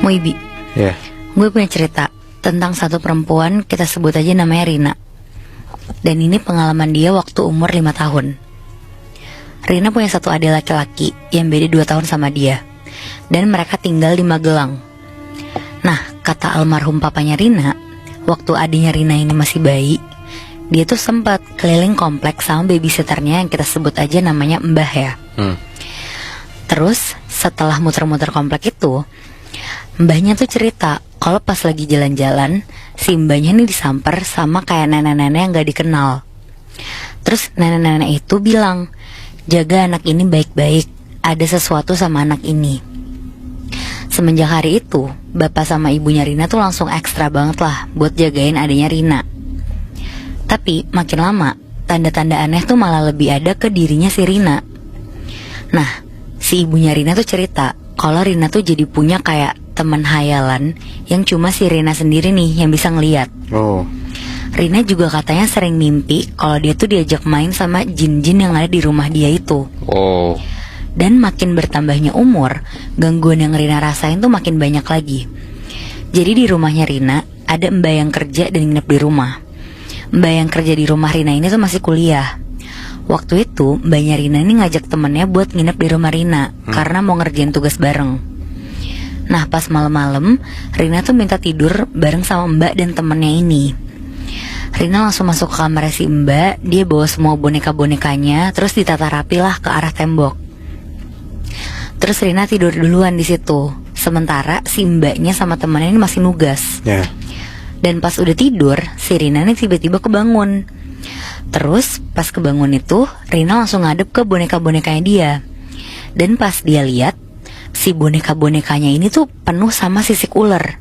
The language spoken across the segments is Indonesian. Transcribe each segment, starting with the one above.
Muibi, Ya. gue punya cerita tentang satu perempuan, kita sebut aja namanya Rina. Dan ini pengalaman dia waktu umur 5 tahun. Rina punya satu adik laki-laki yang beda 2 tahun sama dia, dan mereka tinggal di Magelang. Nah, kata almarhum papanya Rina, waktu adiknya Rina ini masih bayi, dia tuh sempat keliling kompleks sama babysitternya yang kita sebut aja namanya Mbah ya. Terus setelah muter-muter komplek itu, mbahnya tuh cerita kalau pas lagi jalan-jalan, si mbahnya nih disamper sama kayak nenek-nenek yang gak dikenal. Terus nenek-nenek itu bilang, jaga anak ini baik-baik, ada sesuatu sama anak ini. Semenjak hari itu, bapak sama ibunya Rina tuh langsung ekstra banget lah buat jagain adiknya Rina. Tapi makin lama, tanda-tanda aneh tuh malah lebih ada ke dirinya si Rina. Nah, si ibunya Rina tuh cerita kalau Rina tuh jadi punya kayak teman hayalan yang cuma si Rina sendiri nih yang bisa ngeliat. Oh. Rina juga katanya sering mimpi kalau dia tuh diajak main sama jin-jin yang ada di rumah dia itu. Oh. Dan makin bertambahnya umur, gangguan yang Rina rasain tuh makin banyak lagi. Jadi di rumahnya Rina ada mbak yang kerja dan nginep di rumah. Mbak yang kerja di rumah Rina ini tuh masih kuliah. Waktu itu mbaknya Rina ini ngajak temennya buat nginep di rumah Rina karena mau ngerjain tugas bareng. Nah, pas malam-malam Rina tuh minta tidur bareng sama mbak dan temennya ini. Rina langsung masuk ke kamar si mbak. Dia bawa semua boneka-bonekanya, terus ditata rapi lah ke arah tembok. Terus Rina tidur duluan di situ. Sementara si mbaknya sama temennya ini masih nugas. Ya. Dan pas udah tidur, si Rina nih tiba-tiba kebangun. Terus pas kebangun itu, Rina langsung ngadep ke boneka-bonekanya dia. Dan pas dia lihat, si boneka-bonekanya ini tuh penuh sama sisik ular.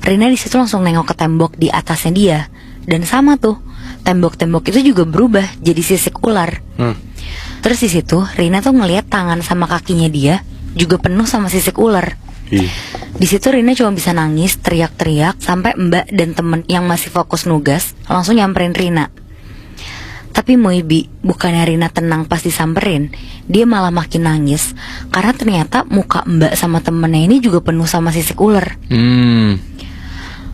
Rina di situ langsung nengok ke tembok di atasnya dia. Dan sama tuh, tembok-tembok itu juga berubah jadi sisik ular. Terus di situ Rina tuh ngelihat tangan sama kakinya dia juga penuh sama sisik ular. Di situ Rina cuma bisa nangis, teriak-teriak, sampai mbak dan temen yang masih fokus nugas langsung nyamperin Rina. Tapi Muibi, bukannya Rina tenang pas disamperin, dia malah makin nangis karena ternyata muka mbak sama temennya ini juga penuh sama sisik ular.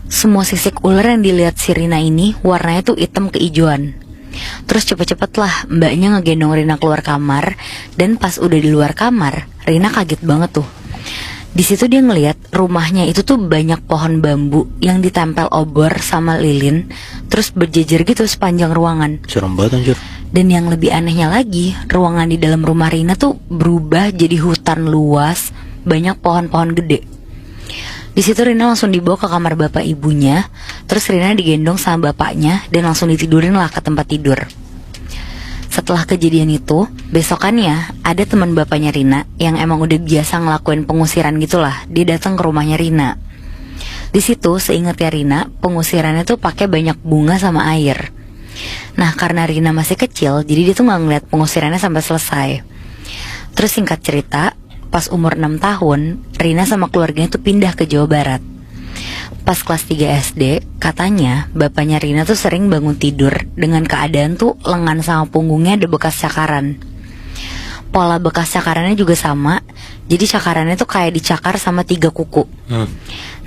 Semua sisik ular yang dilihat si Rina ini warnanya tuh hitam keijuan. Terus cepet-cepet lah mbaknya ngegendong Rina keluar kamar. Dan pas udah di luar kamar, Rina kaget banget tuh. Di situ dia ngelihat rumahnya itu tuh banyak pohon bambu yang ditempel obor sama lilin, terus berjejer gitu sepanjang ruangan. Serem banget anjir. Dan yang lebih anehnya lagi, ruangan di dalam rumah Rina tuh berubah jadi hutan luas, banyak pohon-pohon gede. Di situ Rina langsung dibawa ke kamar bapak ibunya. Terus Rina digendong sama bapaknya dan langsung ditidurin lah ke tempat tidur. Setelah kejadian itu, besokannya ada teman bapaknya Rina yang emang udah biasa ngelakuin pengusiran gitulah. Dia datang ke rumahnya Rina. Di situ seingatnya Rina, pengusirannya tuh pakai banyak bunga sama air. Nah, karena Rina masih kecil, jadi dia tuh nggak ngeliat pengusirannya sampai selesai. Terus singkat cerita, pas umur 6 tahun, Rina sama keluarganya tuh pindah ke Jawa Barat. Pas kelas 3 SD, katanya bapaknya Rina tuh sering bangun tidur dengan keadaan tuh lengan sama punggungnya ada bekas cakaran. Pola bekas cakarannya juga sama, jadi cakarannya tuh kayak dicakar sama 3 kuku.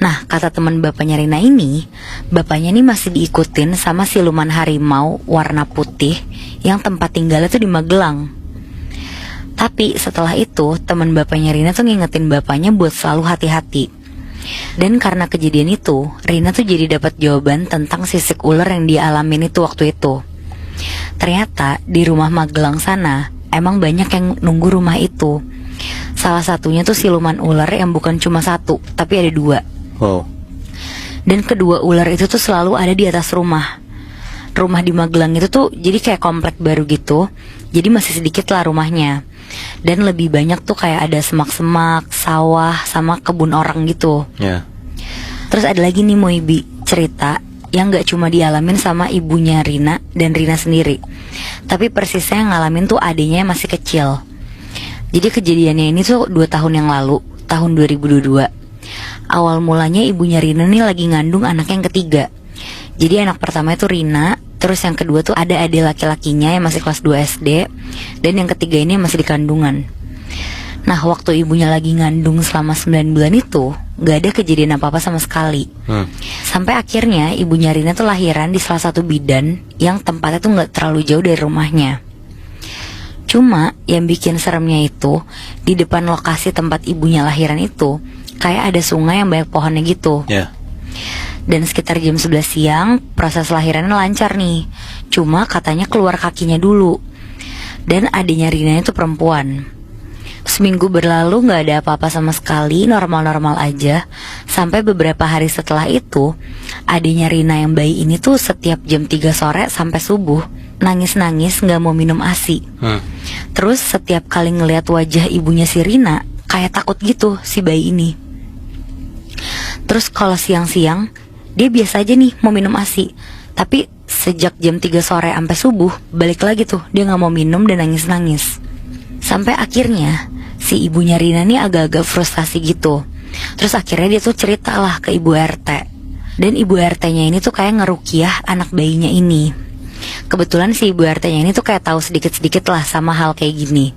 Nah, kata teman bapaknya Rina ini, bapaknya ini masih diikutin sama siluman harimau warna putih yang tempat tinggalnya tuh di Magelang. Tapi setelah itu, teman bapaknya Rina tuh ngingetin bapaknya buat selalu hati-hati. Dan karena kejadian itu, Rina tuh jadi dapat jawaban tentang sisik ular yang dia alamin itu waktu itu. Ternyata di rumah Magelang sana emang banyak yang nunggu rumah itu. Salah satunya tuh siluman ular yang bukan cuma 1, tapi ada 2. Wow. Dan kedua ular itu tuh selalu ada di atas rumah. Rumah di Magelang itu tuh jadi kayak komplek baru gitu. Jadi masih sedikit lah rumahnya. Dan lebih banyak tuh kayak ada semak-semak, sawah, sama kebun orang gitu. Ya. Terus ada lagi nih Muibi, cerita yang gak cuma dialamin sama ibunya Rina dan Rina sendiri, tapi persisnya yang ngalamin tuh adiknya yang masih kecil. Jadi kejadiannya ini tuh 2 tahun yang lalu, tahun 2022. Awal mulanya ibunya Rina nih lagi ngandung anak yang ketiga. Jadi anak pertama itu Rina, terus yang kedua tuh ada adik laki-lakinya yang masih kelas 2 SD, dan yang ketiga ini masih di kandungan. Nah, waktu ibunya lagi ngandung selama 9 bulan itu gak ada kejadian apa-apa sama sekali. Sampai akhirnya ibunya Rina tuh lahiran di salah satu bidan yang tempatnya tuh gak terlalu jauh dari rumahnya. Cuma yang bikin seremnya itu, di depan lokasi tempat ibunya lahiran itu kayak ada sungai yang banyak pohonnya gitu. Dan sekitar jam 11 siang proses lahirannya lancar nih. Cuma katanya keluar kakinya dulu. Dan adiknya Rina itu perempuan. Seminggu berlalu gak ada apa-apa sama sekali, normal-normal aja. Sampai beberapa hari setelah itu, adiknya Rina yang bayi ini tuh setiap jam 3 sore sampai subuh nangis-nangis gak mau minum ASI. Terus setiap kali ngelihat wajah ibunya si Rina kayak takut gitu si bayi ini. Terus kalau siang-siang dia biasa aja nih mau minum ASI. Tapi sejak jam 3 sore sampai subuh balik lagi tuh dia gak mau minum dan nangis-nangis. Sampai akhirnya si ibunya Rina nih agak-agak frustasi gitu. Terus akhirnya dia tuh cerita lah ke ibu RT. Dan ibu RT-nya ini tuh kayak ngerukiah anak bayinya ini. Kebetulan si ibu RT-nya ini tuh kayak tahu sedikit-sedikit lah sama hal kayak gini.